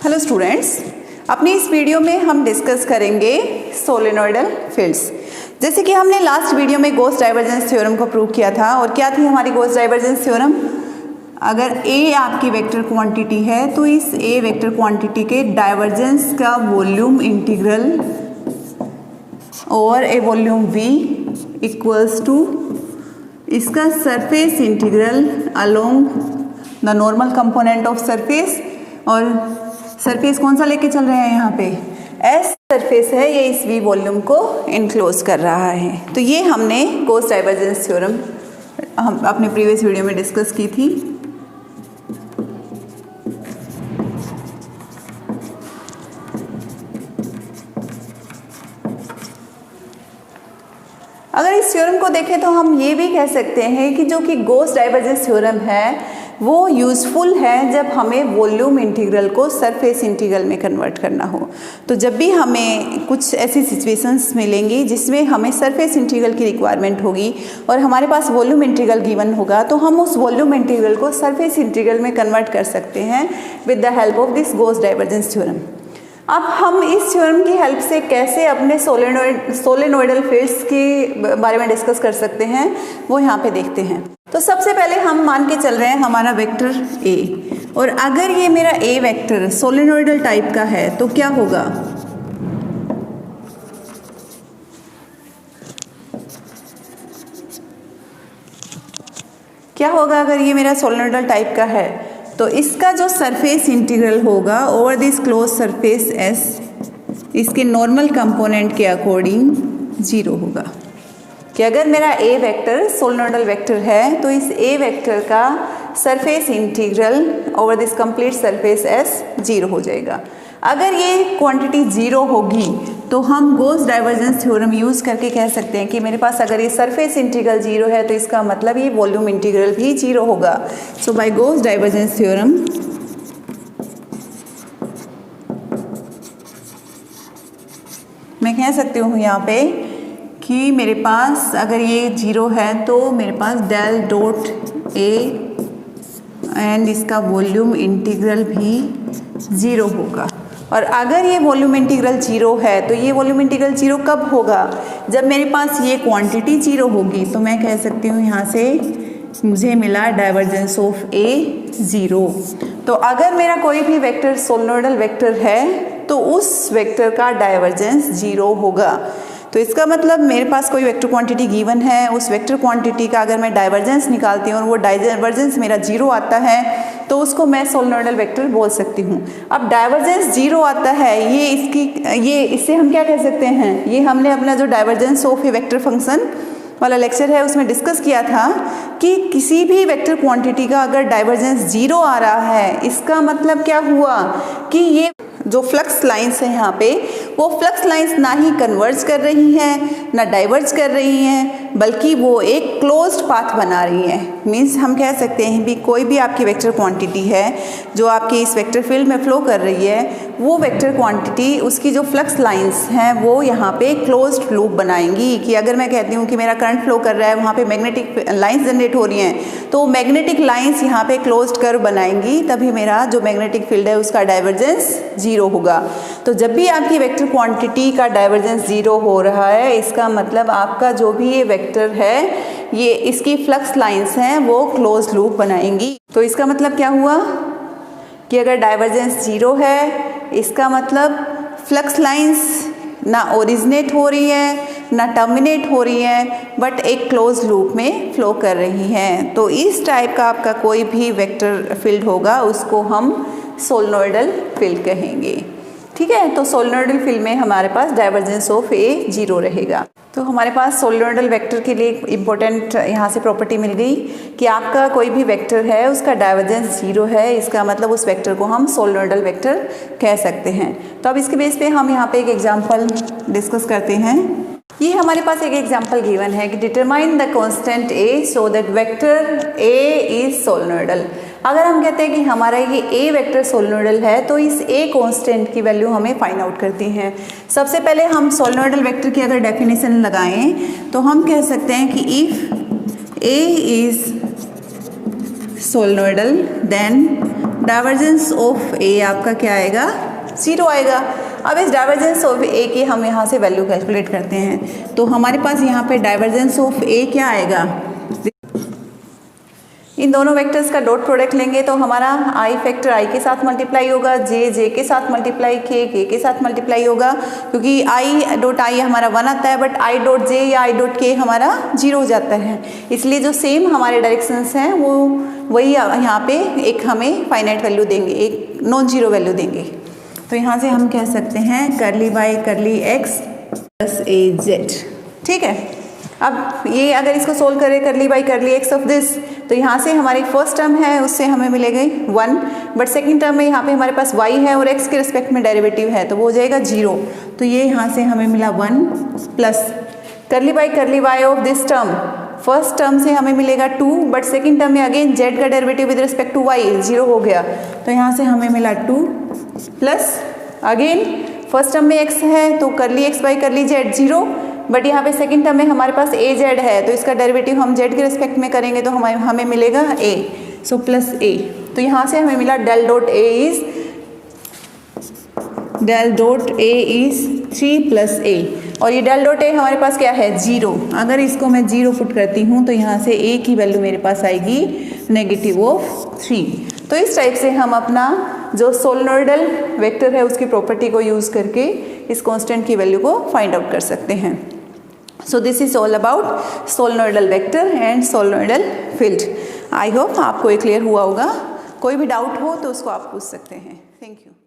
Hello students, अपनी इस video में हम डिस्कस करेंगे सोलेनोइडल फील्ड्स। जैसे कि हमने लास्ट वीडियो में गॉस डाइवर्जेंस थ्योरम को प्रूव किया था। और क्या थी हमारी गॉस डाइवर्जेंस थ्योरम? अगर ए आपकी वेक्टर क्वांटिटी है तो इस ए वेक्टर क्वांटिटी के डाइवर्जेंस का वॉल्यूम इंटीग्रल और ए वॉल्यूम v इक्वल्स टू इसका surface integral along the normal component of surface. और सरफेस कौन सा लेके चल रहे हैं यहाँ पे? एस सरफेस है, ये इस v वॉल्यूम को इनक्लोज कर रहा है। तो ये हमने गॉस डाइवर्जेंस थ्योरम हम अपने प्रीवियस वीडियो में डिस्कस की थी। अगर इस थ्योरम को देखें तो हम ये भी कह सकते हैं कि जो कि गॉस डाइवर्जेंस थ्योरम है वो यूज़फुल है जब हमें वॉल्यूम इंटीग्रल को सरफेस इंटीग्रल में कन्वर्ट करना हो। तो जब भी हमें कुछ ऐसी सिचुएशंस मिलेंगी जिसमें हमें सरफेस इंटीग्रल की रिक्वायरमेंट होगी और हमारे पास वॉल्यूम इंटीग्रल गिवन होगा, तो हम उस वॉल्यूम इंटीग्रल को सरफेस इंटीग्रल में कन्वर्ट कर सकते हैं with the help of this Gauss divergence theorem. अब हम इस थ्योरम की हेल्प से कैसे अपने सोलेनोइडल फील्ड्स के बारे में डिस्कस कर सकते हैं वो यहाँ पे देखते हैं। तो सबसे पहले हम मान के चल रहे हैं हमारा वेक्टर ए, और अगर ये मेरा ए वेक्टर सोलेनोइडल टाइप का है तो क्या होगा? क्या होगा अगर ये मेरा सोलेनोइडल टाइप का है? तो इसका जो सरफेस इंटीग्रल होगा over this close surface S, इसके नॉर्मल कंपोनेंट के अकॉर्डिंग 0 होगा। कि अगर मेरा ए वेक्टर सोलेनोइडल वेक्टर है तो इस ए वेक्टर का surface integral over this complete surface S 0 हो जाएगा। अगर ये क्वांटिटी 0 होगी तो हम गॉस डाइवर्जेंस थ्योरम यूज़ करके कह सकते हैं कि मेरे पास अगर ये सरफेस इंटीग्रल 0 है तो इसका मतलब ये वॉल्यूम इंटीग्रल भी 0 होगा। सो बाय गॉस डाइवर्जेंस थ्योरम मैं कह सकती हूँ यहाँ पे कि मेरे पास अगर ये 0 है तो मेरे पास डेल डॉट ए एंड इसका वॉल्यूम इंटीग्रल भी 0 होगा। और अगर ये वॉल्यूम इंटीग्रल 0 है तो ये वॉल्यूम इंटीग्रल 0 कब होगा? जब मेरे पास ये क्वांटिटी 0 होगी। तो मैं कह सकती हूँ यहाँ से मुझे मिला डाइवर्जेंस ऑफ ए 0। तो अगर मेरा कोई भी वेक्टर सोलेनोइडल वेक्टर है तो उस वेक्टर का डाइवर्जेंस 0 होगा। तो इसका मतलब मेरे पास कोई वेक्टर क्वांटिटी गिवन है, उस वेक्टर क्वांटिटी का अगर मैं डाइवर्जेंस निकालती हूँ और वो डाइवर्जेंस मेरा 0 आता है तो उसको मैं सोलेनोइडल वेक्टर बोल सकती हूँ। अब डाइवर्जेंस 0 आता है, इससे हम क्या कह सकते हैं? ये हमने अपना जो divergence of A vector function वाला लेक्चर है उसमें डिस्कस किया था कि किसी भी वेक्टर क्वांटिटी का अगर डाइवर्जेंस 0 आ रहा है, इसका मतलब क्या हुआ कि ये जो फ्लक्स लाइंस है यहाँ पे वो फ्लक्स लाइंस ना ही कन्वर्ज कर रही हैं ना डाइवर्ज कर रही हैं, बल्कि वो एक क्लोज्ड पाथ बना रही हैं। मीन्स हम कह सकते हैं भी कोई भी आपकी वेक्टर क्वांटिटी है जो आपकी इस वेक्टर फील्ड में फ्लो कर रही है, वो वेक्टर क्वांटिटी उसकी जो फ्लक्स लाइंस हैं वो यहाँ पे क्लोज्ड लूप बनाएंगी। कि अगर मैं कहती हूँ कि मेरा करंट फ्लो कर रहा है, वहाँ पे मैग्नेटिक लाइंस जनरेट हो रही हैं, तो मैग्नेटिक लाइंस यहाँ पे क्लोज्ड कर्व बनाएंगी, तभी मेरा जो मैग्नेटिक फील्ड है उसका डाइवर्जेंस 0 होगा। तो जब भी आपकी वेक्टर क्वांटिटी का डाइवर्जेंस 0 हो रहा है, इसका मतलब आपका जो भी ये वेक्टर है ये इसकी फ्लक्स लाइंस हैं वो क्लोज लूप बनाएंगी। तो इसका मतलब क्या हुआ कि अगर डाइवर्जेंस 0 है इसका मतलब फ्लक्स लाइंस ना ओरिजिनेट हो रही है ना टर्मिनेट हो रही है, बट एक क्लोज लूप में फ्लो कर रही हैं। तो इस टाइप का आपका कोई भी वेक्टर फील्ड होगा उसको हम सोलेनोइडल फील्ड कहेंगे। ठीक है, तो सोलेनोइडल फील्ड में हमारे पास डाइवर्जेंस ऑफ ए 0 रहेगा। तो हमारे पास सोलेनोइडल वेक्टर के लिए इम्पोर्टेंट यहाँ से प्रॉपर्टी मिल गई कि आपका कोई भी वेक्टर है उसका डाइवर्जेंस 0 है, इसका मतलब उस वेक्टर को हम सोलेनोइडल वेक्टर कह सकते हैं। तो अब इसके बेस पे हम यहाँ पे एक एग्जांपल डिस्कस करते हैं। ये हमारे पास एक एग्जांपल गिवन है कि determine the constant A so that vector A is solenoidal. अगर हम कहते हैं कि हमारा ये ए वेक्टर सोलेनोइडल है तो इस ए कांस्टेंट की वैल्यू हमें फाइंड आउट करती है। सबसे पहले हम सोलेनोइडल वेक्टर की अगर डेफिनेशन लगाएं तो हम कह सकते हैं कि if A is solenoidal, then divergence of A आपका क्या आएगा, 0 आएगा। अब इस डाइवर्जेंस ऑफ ए की हम यहाँ से वैल्यू कैलकुलेट करते हैं। तो हमारे पास यहाँ पे डाइवर्जेंस ऑफ ए क्या आएगा, इन दोनों वेक्टर्स का डॉट प्रोडक्ट लेंगे तो हमारा आई फैक्टर आई के साथ मल्टीप्लाई होगा, जे के साथ मल्टीप्लाई, के के साथ मल्टीप्लाई होगा, क्योंकि आई डॉट आई हमारा 1 आता है, बट आई डॉट जे या आई डॉट के हमारा 0 हो जाता है। इसलिए जो सेम हमारे डायरेक्शंस हैं वो वही यहाँ पे एक हमें फाइनाइट वैल्यू देंगे, एक नॉन जीरो वैल्यू देंगे। तो यहाँ से हम कह सकते हैं करली बाई करली एक्स प्लस ए जेड। ठीक है, अब ये अगर इसको सोल्व करें करली बाई करली एक्स ऑफ दिस, तो यहाँ से हमारी फर्स्ट टर्म है उससे हमें मिलेगा 1, बट सेकंड टर्म में यहाँ पे हमारे पास y है और x के रिस्पेक्ट में डेरिवेटिव है तो वो हो जाएगा 0। तो ये यहाँ से हमें मिला 1 प्लस करली by curly y of this term, first term से हमें मिलेगा 2, बट सेकंड टर्म में अगेन z का derivative with respect to y 0 हो गया, तो यहाँ से हमें मिला 2 प्लस अगेन फर्स्ट टर्म में x है तो करली x बाई करली z 0, बट यहाँ पे सेकंड टर्म में हमारे पास ए जेड है तो इसका डेरिवेटिव हम जेड के रिस्पेक्ट में करेंगे तो हमें मिलेगा ए, सो प्लस ए। तो यहाँ से हमें मिला del dot A is 3 plus A, और ये डेल डॉट ए हमारे पास क्या है 0। अगर इसको मैं 0 पुट करती हूँ तो यहाँ से ए की वैल्यू मेरे पास आएगी नेगेटिव ऑफ 3। तो इस टाइप से हम अपना जो सोलेनोइडल वेक्टर है उसकी प्रॉपर्टी को यूज़ करके इस कांस्टेंट की वैल्यू को फाइंड आउट कर सकते हैं। So this is all about solenoidal vector and solenoidal field. I hope आपको ये क्लियर हुआ होगा। कोई भी डाउट हो तो उसको आप पूछ सकते हैं। Thank you.